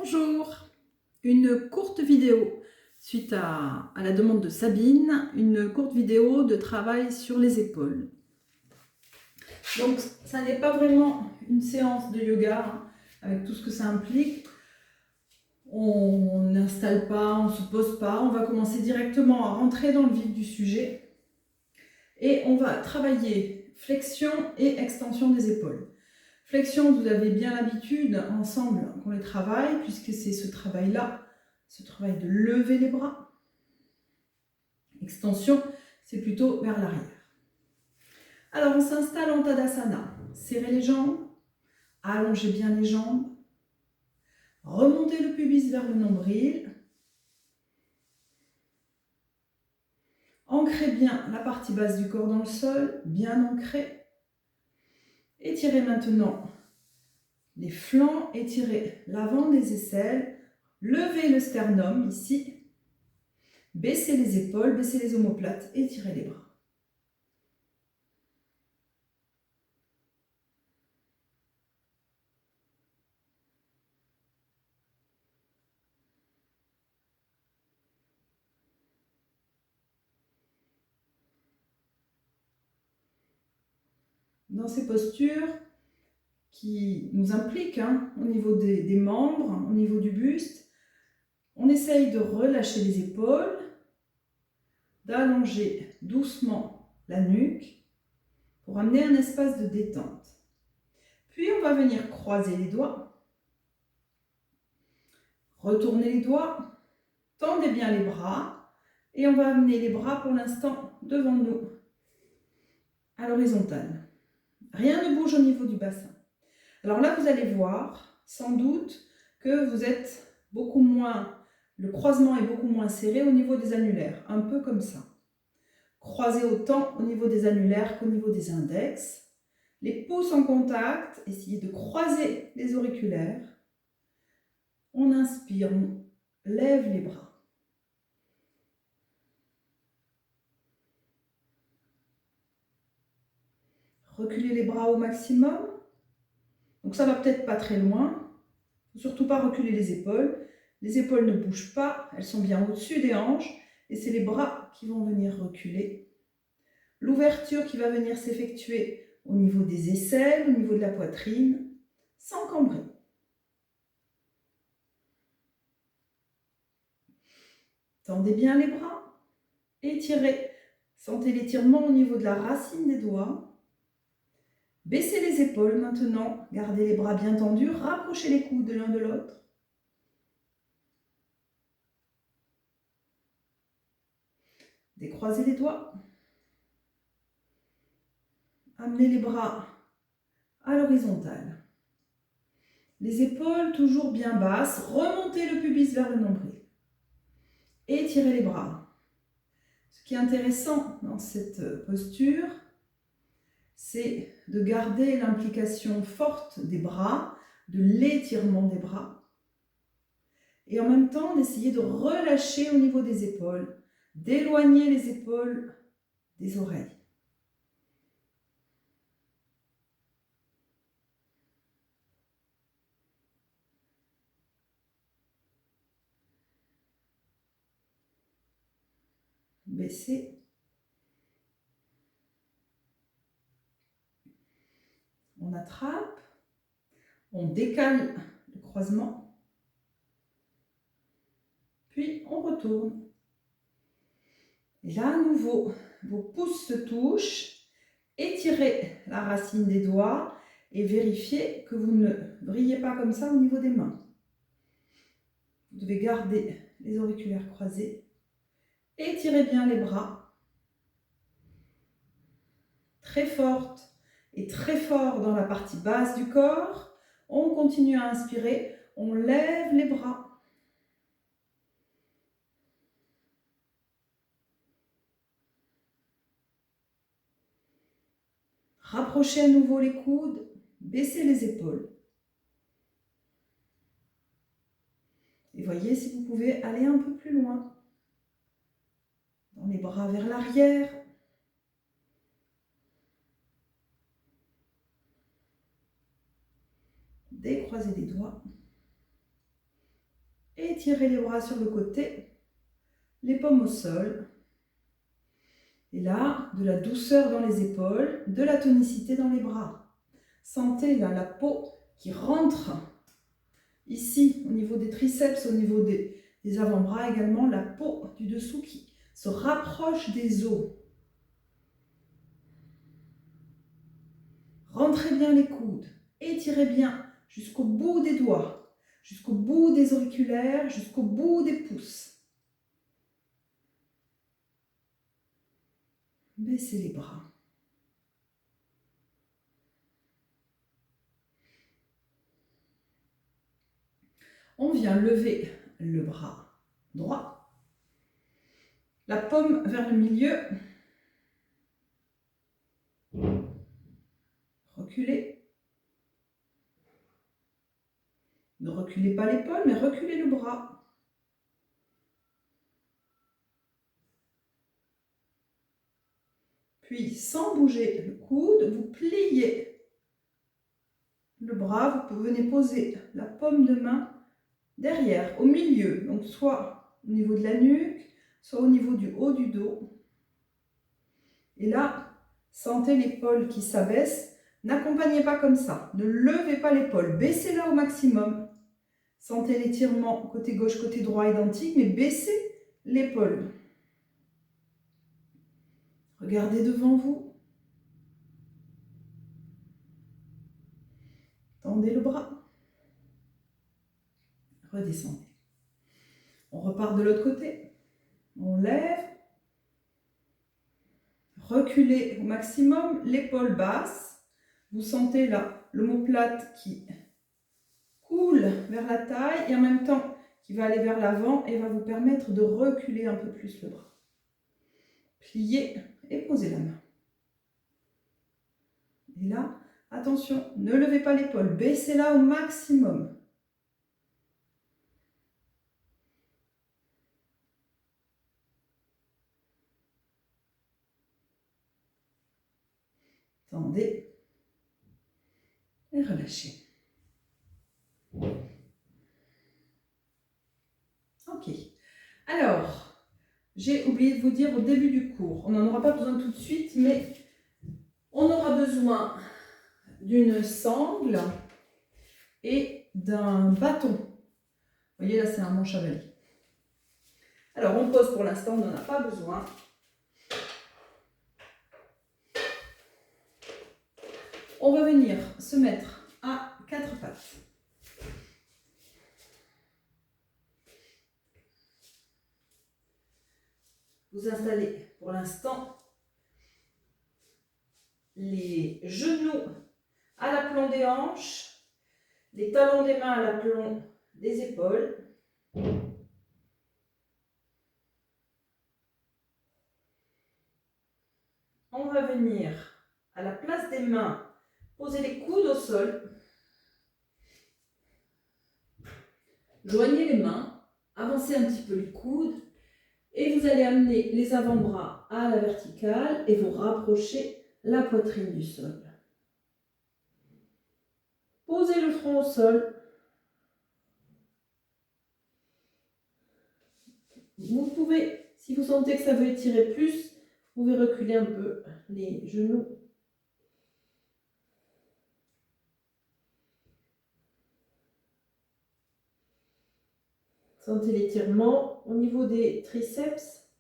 Bonjour, une courte vidéo suite à la demande de Sabine, une courte vidéo de travail sur les épaules. Donc ça n'est pas vraiment une séance de yoga avec tout ce que ça implique. On n'installe pas, on ne se pose pas, on va commencer directement à rentrer dans le vif du sujet et on va travailler flexion et extension des épaules. Flexion, vous avez bien l'habitude ensemble qu'on les travaille, puisque c'est ce travail-là, ce travail de lever les bras. Extension, c'est plutôt vers l'arrière. Alors, on s'installe en Tadasana. Serrez les jambes, allongez bien les jambes, remontez le pubis vers le nombril, ancrez bien la partie basse du corps dans le sol, bien ancrée. Étirez maintenant les flancs, étirez l'avant des aisselles, levez le sternum ici, baissez les épaules, baissez les omoplates, étirez les bras. Dans ces postures qui nous impliquent au niveau des membres, au niveau du buste, on essaye de relâcher les épaules, d'allonger doucement la nuque pour amener un espace de détente. Puis on va venir croiser les doigts, retourner les doigts, tendez bien les bras et on va amener les bras pour l'instant devant nous à l'horizontale. Rien ne bouge au niveau du bassin. Alors là, vous allez voir, sans doute, que vous êtes beaucoup moins, le croisement est beaucoup moins serré au niveau des annulaires, un peu comme ça. Croisez autant au niveau des annulaires qu'au niveau des index. Les pouces en contact, essayez de croiser les auriculaires. On inspire, on lève les bras. Reculez les bras au maximum. Donc ça va peut-être pas très loin. Surtout pas reculer les épaules. Les épaules ne bougent pas, elles sont bien au-dessus des hanches. Et c'est les bras qui vont venir reculer. L'ouverture qui va venir s'effectuer au niveau des aisselles, au niveau de la poitrine, sans cambrer. Tendez bien les bras, étirez. Sentez l'étirement au niveau de la racine des doigts. Baissez les épaules maintenant, gardez les bras bien tendus, rapprochez les coudes de l'un de l'autre. Décroisez les doigts. Amenez les bras à l'horizontale. Les épaules toujours bien basses, remontez le pubis vers le nombril. Étirez les bras. Ce qui est intéressant dans cette posture, c'est de garder l'implication forte des bras, de l'étirement des bras, et en même temps d'essayer de relâcher au niveau des épaules, d'éloigner les épaules des oreilles. Baissez. On attrape, on décale le croisement, puis on retourne. Et là, à nouveau, vos pouces se touchent, étirez la racine des doigts et vérifiez que vous ne brillez pas comme ça au niveau des mains. Vous devez garder les auriculaires croisés. Étirez bien les bras. Très forte et très fort dans la partie basse du corps. On continue à inspirer. On lève les bras. Rapprochez à nouveau les coudes. Baissez les épaules. Et voyez si vous pouvez aller un peu plus loin. Dans les bras vers l'arrière. Décroisez les doigts. Étirez les bras sur le côté, les paumes au sol. Et là, de la douceur dans les épaules, de la tonicité dans les bras. Sentez là la peau qui rentre ici au niveau des triceps, au niveau des avant-bras également, la peau du dessous qui se rapproche des os. Rentrez bien les coudes, étirez bien jusqu'au bout des doigts, jusqu'au bout des auriculaires, jusqu'au bout des pouces. Baissez les bras. On vient lever le bras droit, la paume vers le milieu, reculez. Ne reculez pas l'épaule, mais reculez le bras. Puis, sans bouger le coude, vous pliez le bras. Vous venez poser la paume de main derrière, au milieu. Donc, soit au niveau de la nuque, soit au niveau du haut du dos. Et là, sentez l'épaule qui s'abaisse. N'accompagnez pas comme ça. Ne levez pas l'épaule. Baissez-la au maximum. Sentez l'étirement côté gauche, côté droit identique, mais baissez l'épaule. Regardez devant vous. Tendez le bras. Redescendez. On repart de l'autre côté. On lève. Reculez au maximum, l'épaule basse. Vous sentez là l'omoplate qui coule vers la taille et en même temps qui va aller vers l'avant et va vous permettre de reculer un peu plus le bras. Pliez et posez la main. Et là, attention, ne levez pas l'épaule, baissez-la au maximum. Tendez et relâchez. Ok. Alors, j'ai oublié de vous dire au début du cours, on n'en aura pas besoin tout de suite, mais on aura besoin d'une sangle et d'un bâton. Vous voyez, là, c'est un manche à balai. Alors, on pose pour l'instant, on n'en a pas besoin. On va venir se mettre à quatre pattes. Vous installez pour l'instant les genoux à l'aplomb des hanches, les talons des mains à l'aplomb des épaules. On va venir à la place des mains, poser les coudes au sol. Joignez les mains, avancez un petit peu les coudes et vous allez amener les avant-bras à la verticale et vous rapprocher la poitrine du sol. Posez le front au sol. Vous pouvez, si vous sentez que ça veut étirer plus, vous pouvez reculer un peu les genoux. Sentez l'étirement au niveau des triceps.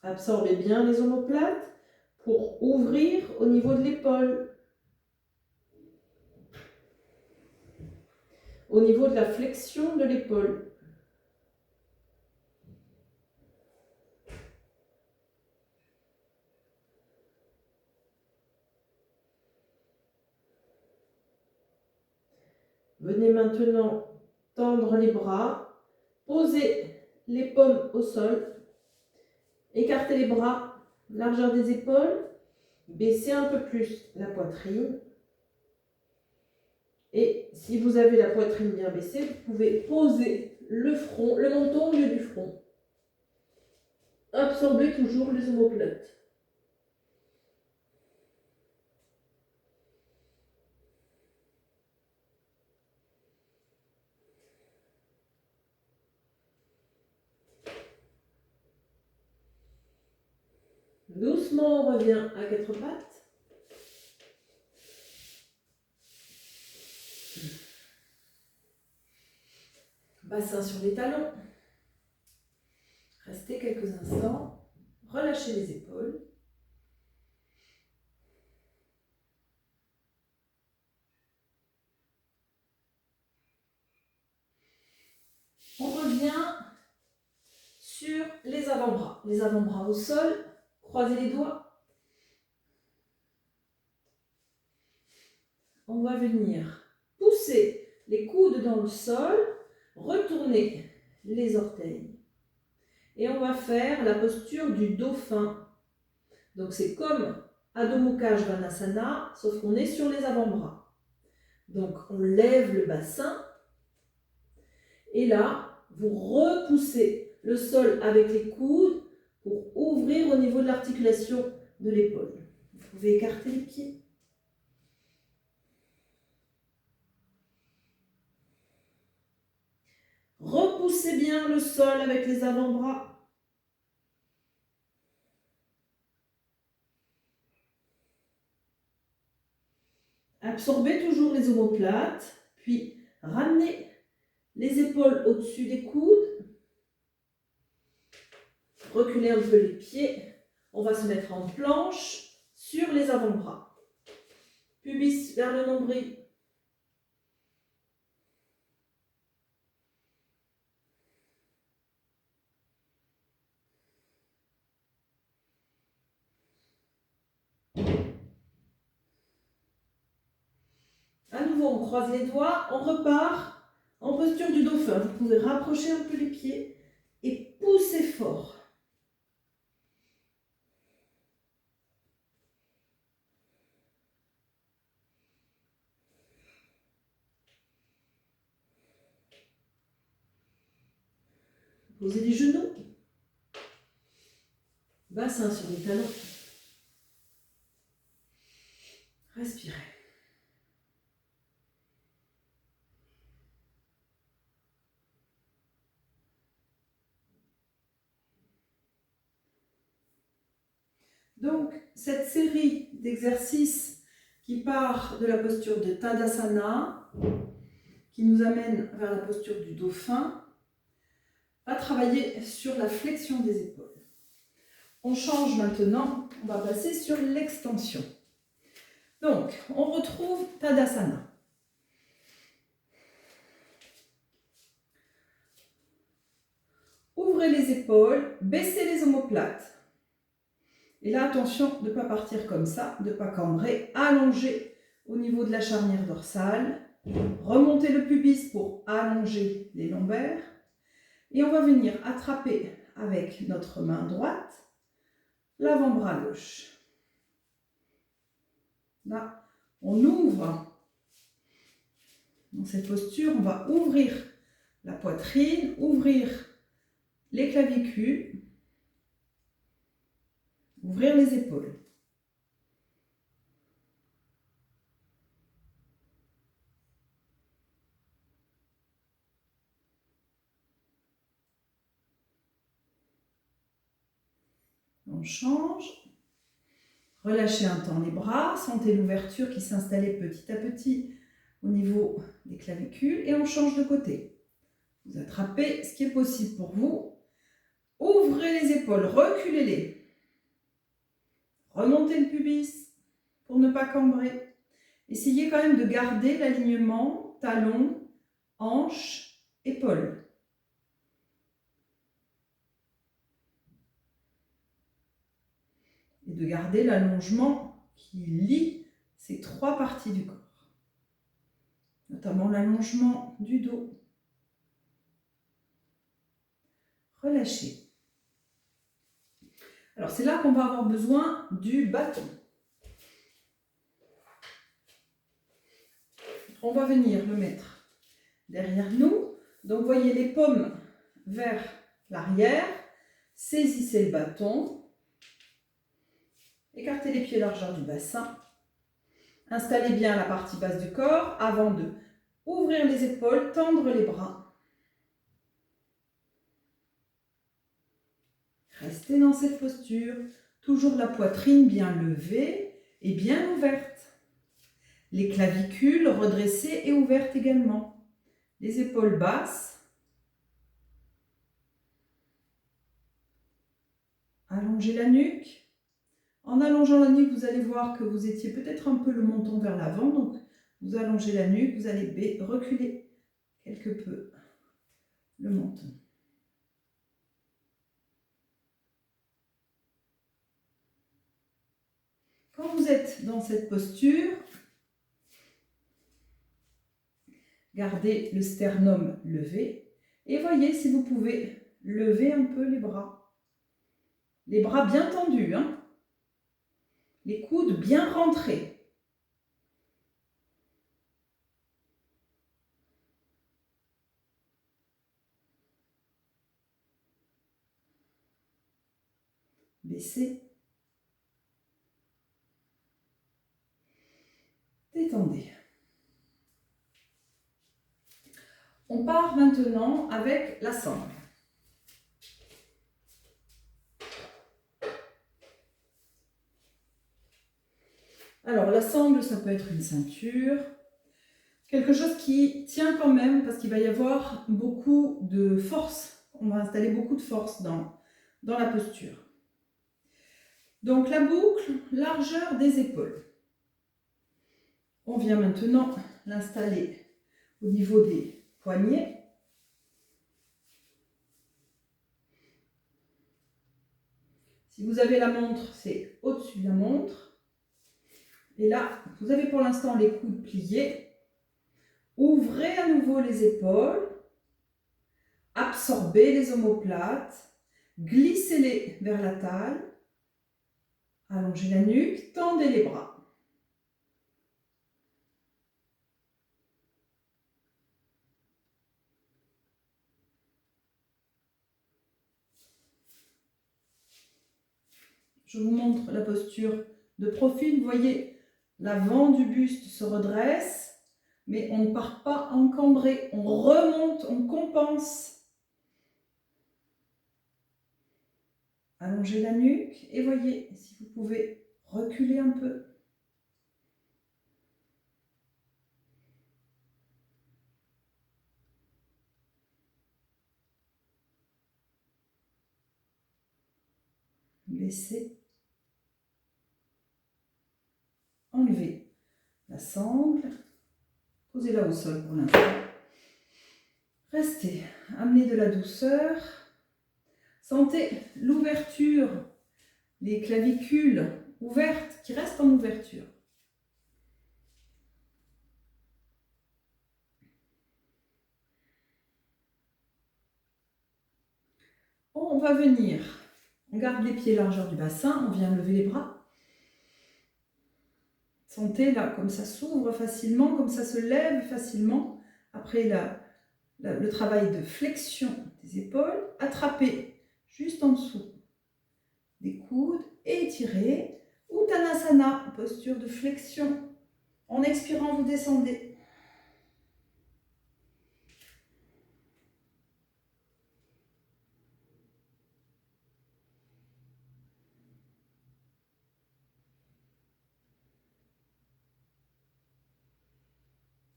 Absorbez bien les omoplates pour ouvrir au niveau de l'épaule. Au niveau de la flexion de l'épaule. Venez maintenant tendre les bras, posez les paumes au sol, écartez les bras, largeur des épaules, baissez un peu plus la poitrine. Et si vous avez la poitrine bien baissée, vous pouvez poser le front, le menton au lieu du front. Absorbez toujours les omoplates. Doucement, on revient à quatre pattes. Bassin sur les talons. Restez quelques instants. Relâchez les épaules. On revient sur les avant-bras. Les avant-bras au sol. Croisez les doigts. On va venir pousser les coudes dans le sol. Retourner les orteils. Et on va faire la posture du dauphin. Donc c'est comme Adho Mukha Svanasana, sauf qu'on est sur les avant-bras. Donc on lève le bassin. Et là, vous repoussez le sol avec les coudes pour ouvrir au niveau de l'articulation de l'épaule. Vous pouvez écarter les pieds. Repoussez bien le sol avec les avant-bras. Absorbez toujours les omoplates, puis ramenez les épaules au-dessus des coudes. Reculez un peu les pieds. On va se mettre en planche sur les avant-bras. Pubis vers le nombril. À nouveau, on croise les doigts, on repart en posture du dauphin. Vous pouvez rapprocher un peu les pieds et pousser fort. Posez les genoux. Bassin sur les talons. Respirez. Donc, cette série d'exercices qui part de la posture de Tadasana, qui nous amène vers la posture du dauphin, va travailler sur la flexion des épaules. On change maintenant, on va passer sur l'extension. Donc, on retrouve Tadasana. Ouvrez les épaules, baissez les omoplates. Et là, attention de ne pas partir comme ça, de ne pas cambrer. Allongez au niveau de la charnière dorsale. Remontez le pubis pour allonger les lombaires. Et on va venir attraper avec notre main droite l'avant-bras gauche. Là, on ouvre. Dans cette posture, on va ouvrir la poitrine, ouvrir les clavicules, ouvrir les épaules. On change. Relâchez un temps les bras, sentez l'ouverture qui s'installait petit à petit au niveau des clavicules et on change de côté. Vous attrapez ce qui est possible pour vous. Ouvrez les épaules, reculez-les. Remontez le pubis pour ne pas cambrer. Essayez quand même de garder l'alignement talon, hanche, épaule. Et de garder l'allongement qui lie ces trois parties du corps, notamment l'allongement du dos. Relâchez. Alors c'est là qu'on va avoir besoin du bâton. On va venir le mettre derrière nous. Donc voyez les paumes vers l'arrière. Saisissez le bâton. Écartez les pieds largeur du bassin. Installez bien la partie basse du corps avant de ouvrir les épaules, tendre les bras. Restez dans cette posture Toujours la poitrine bien levée et bien ouverte. Les clavicules redressées et ouvertes également. Les épaules basses. Allongez la nuque. En allongeant la nuque, vous allez voir que vous étiez peut-être un peu le menton vers l'avant. Donc, vous allongez la nuque, vous allez reculer quelque peu le menton. Quand vous êtes dans cette posture, gardez le sternum levé et voyez si vous pouvez lever un peu les bras. Les bras bien tendus, hein? Les coudes bien rentrés. Baissez. Détendez. On part maintenant avec la sangle. Alors la sangle, ça peut être une ceinture, quelque chose qui tient quand même parce qu'il va y avoir beaucoup de force. On va installer beaucoup de force dans la posture. Donc la boucle, largeur des épaules. On vient maintenant l'installer au niveau des poignets. Si vous avez la montre, c'est au-dessus de la montre. Et là, vous avez pour l'instant les coudes pliés. Ouvrez à nouveau les épaules. Absorbez les omoplates. Glissez-les vers la taille. Allongez la nuque, tendez les bras. Je vous montre la posture de profil. Vous voyez, l'avant du buste se redresse, mais on ne part pas encambré. On remonte, on compense. Allongez la nuque et voyez si vous pouvez reculer un peu. Baissez. Enlevez la sangle. Posez-la au sol pour l'instant. Restez. Amenez de la douceur. Sentez l'ouverture, les clavicules ouvertes qui restent en ouverture. On va venir, on garde les pieds largeur du bassin, on vient lever les bras. Sentez là, comme ça s'ouvre facilement, comme ça se lève facilement. Après le travail de flexion des épaules, attrapez juste en dessous des coudes et étirez. Uttanasana, posture de flexion. En expirant, vous descendez.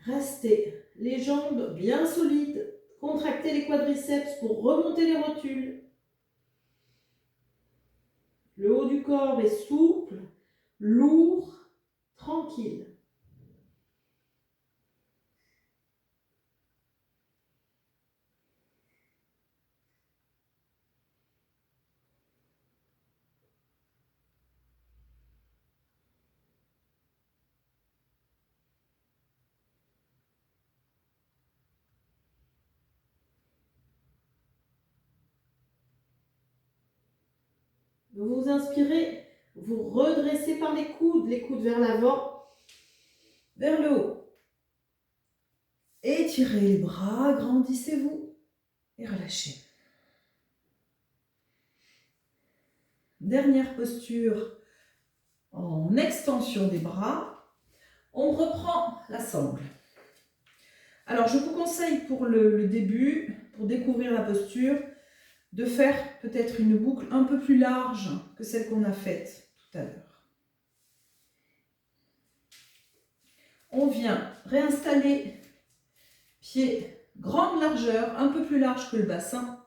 Restez les jambes bien solides. Contractez les quadriceps pour remonter les rotules. Le haut du corps est souple, lourd, tranquille. Vous inspirez, vous redressez par les coudes vers l'avant, vers le haut. Étirez les bras, grandissez-vous et relâchez. Dernière posture en extension des bras. On reprend la sangle. Alors, je vous conseille pour le début, pour découvrir la posture, de faire peut-être une boucle un peu plus large que celle qu'on a faite tout à l'heure. On vient réinstaller pied grande largeur, un peu plus large que le bassin.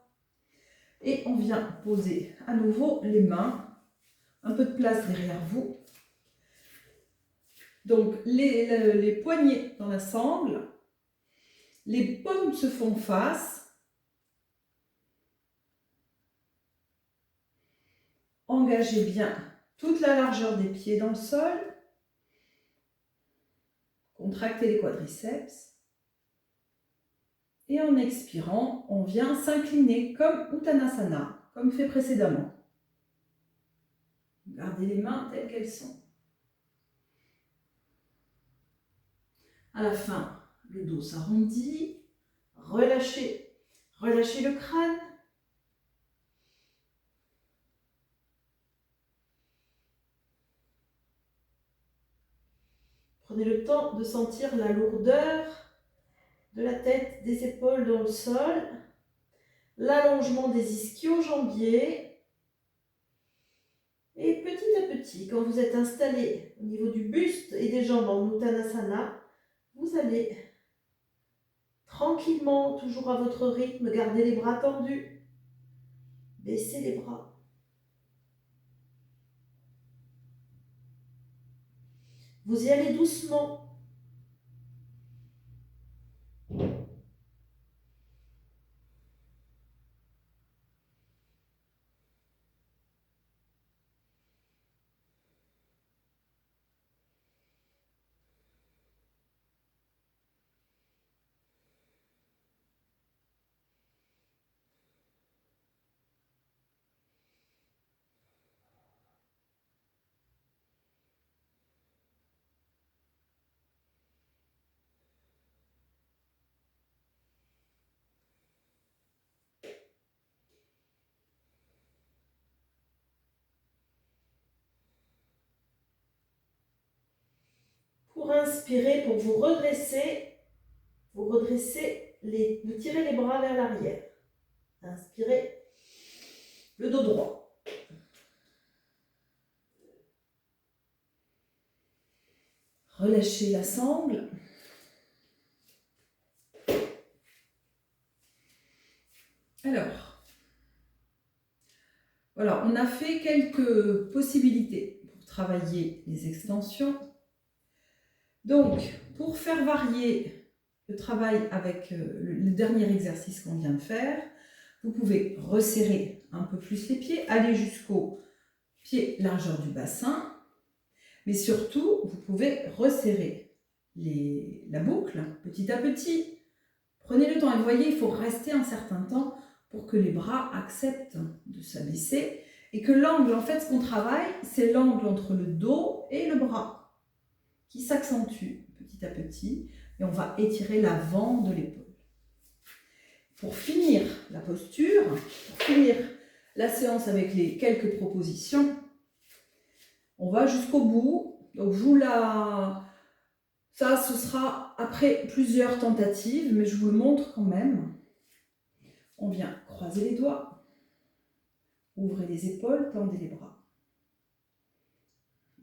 Et on vient poser à nouveau les mains, un peu de place derrière vous. Donc les poignets dans la sangle, les paumes se font face. Engagez bien toute la largeur des pieds dans le sol. Contractez les quadriceps. Et en expirant, on vient s'incliner comme Uttanasana, comme fait précédemment. Gardez les mains telles qu'elles sont. À la fin, le dos s'arrondit. Relâchez le crâne. Prenez le temps de sentir la lourdeur de la tête, des épaules dans le sol, l'allongement des ischio-jambiers. Et petit à petit, quand vous êtes installé au niveau du buste et des jambes en Uttanasana, vous allez tranquillement, toujours à votre rythme, garder les bras tendus, baisser les bras. Vous y allez doucement. Pour inspirer, pour vous redresser, vous tirez les bras vers l'arrière. Inspirez, le dos droit. Relâchez la sangle. Alors, voilà, on a fait quelques possibilités pour travailler les extensions. Donc, pour faire varier le travail avec le dernier exercice qu'on vient de faire, vous pouvez resserrer un peu plus les pieds, aller jusqu'au pied largeur du bassin, mais surtout, vous pouvez resserrer la boucle petit à petit. Prenez le temps et vous voyez, il faut rester un certain temps pour que les bras acceptent de s'abaisser et que l'angle, en fait, ce qu'on travaille, c'est l'angle entre le dos et le bras qui s'accentue petit à petit et on va étirer l'avant de l'épaule. Pour finir la posture, pour finir la séance avec les quelques propositions, on va jusqu'au bout. Donc ça, ce sera après plusieurs tentatives, mais je vous le montre quand même. On vient croiser les doigts, ouvrez les épaules, tendez les bras.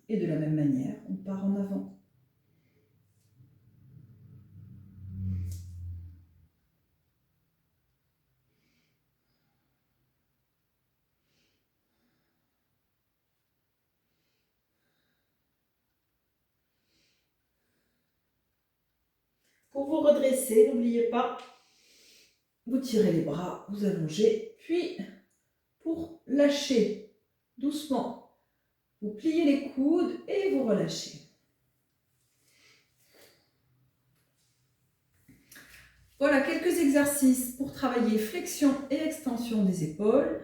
Et de la même manière, on part en avant. Pour vous redresser, n'oubliez pas, vous tirez les bras, vous allongez, puis pour lâcher doucement, vous pliez les coudes et vous relâchez. Voilà quelques exercices pour travailler flexion et extension des épaules.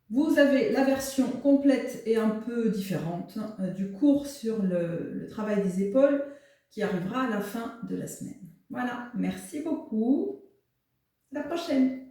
Vous avez la version complète et un peu différente du cours sur le travail des épaules qui arrivera à la fin de la semaine. Voilà, merci beaucoup. À la prochaine.